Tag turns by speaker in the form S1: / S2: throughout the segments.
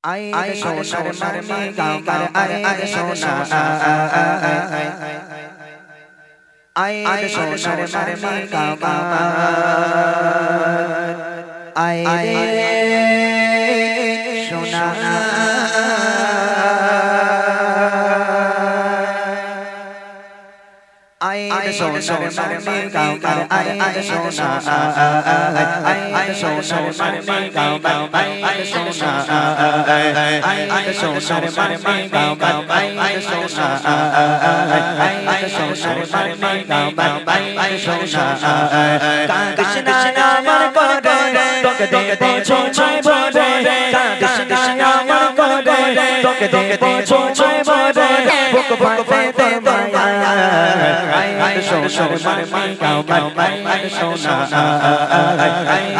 S1: आए सोनार मरने गाँव पर आए सोना आए सोनार मरने गाँव पर आए सोना आए सोनार मरने गाँव पर आए सोना आए सोनार मरने गाँव पर आए सोना आए सोनार मरने गाँव पर आए सोना आए सोनार मरने गाँव पर आए सोना कृष्ण नाम करे तोके दे छोड़ बोले कृष्ण नाम करे तोके दे छोड़ बोले बुक बाटे दे माया आए सोनार मरने गाँव पर आए सोना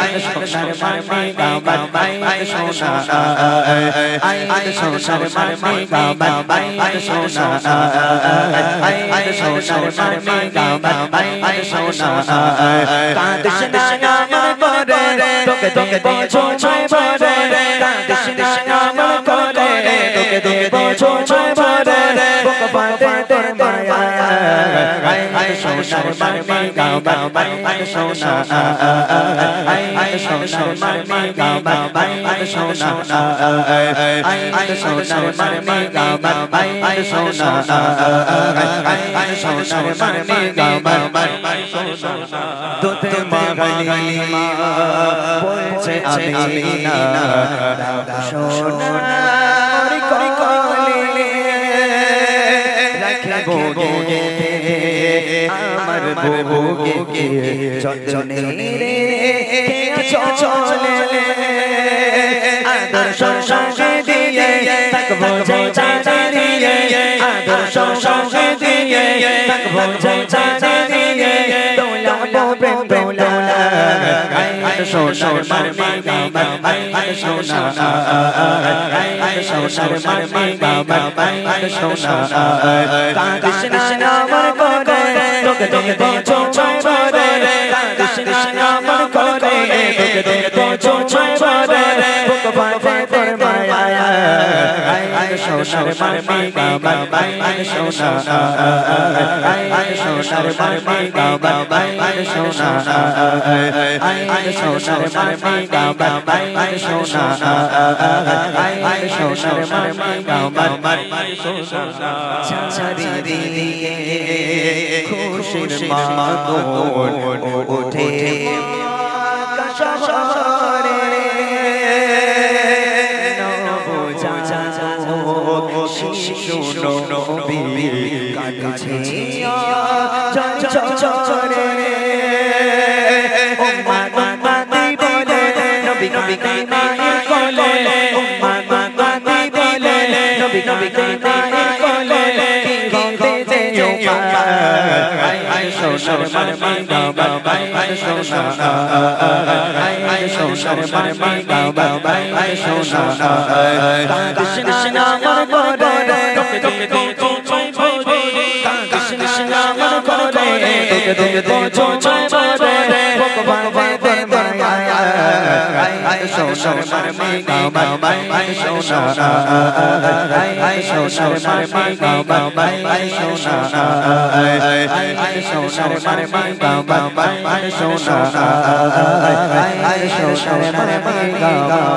S1: आए सोनार मरने गाँव पर आए सोना आए सोनार मरने गाँव पर आए सोना आए सोनार मरने गाँव पर आए सोना कृष्ण नाम करे तोके दे छोड़ बोले कृष्ण नाम करे तोके दे छोड़ बोले बुक बाटे दे माया आए सोनार मरने गाँव पर आए सोना आए सोनार मरने गाँव पर आए सोना आए सोनार मरने गाँव पर आए सोना आए सोनार मरने गाँव पर आए सोना दूध मांगली बोलছে আমিনা সোনা কোরি কোলে রাখবো গে আমার বুকে চঞ্চনে রে চলে আদর সঙ্গে দিয়ে থাকবো চাঁদিয়ে আদর সঙ্গে দিয়ে থাকবো চাঁদিয়ে দোলা প্রেম দোলা আয় সোনার মরনে গাঁও আয় সোনা আয় সোনার মরনে গাঁও আয় সোনা কৃষ্ণ নাম করে তোকে দে छोड़ बोले कृष्ण नाम करे तोके दे छोड़ बोले बुक बाटे दे माया आए सोनार मरने गाँव पर आए सोना आए सोनार मरने गाँव पर आए सोना आए सोनार मरने गाँव पर आए सोना आए सोनार मरने गाँव पर आए सोना छाछरी दिए खुशिर मातोन उठे कशरे नबो जाओ शिशु नबी काटे चरे उम्मा दी बोले नबी की माई कोले उम्मा दी बोले नबी की माई कोले दे आए सोनार मरने गाँव पर आए सोना आए सोनार मरने गाँव पर आए सोना कृष्ण नाम करे तोके दे छोड़ बोले कृष्ण नाम करे तोके दे छोड़ बोले बुक बाटे दे माया आए सोनार मरने गाँव पर आए सोना आए सोनार मरने गाँव पर आए सोना आए सोनार मरने गाँव पर आए सोना आए सोनार मरने गाँव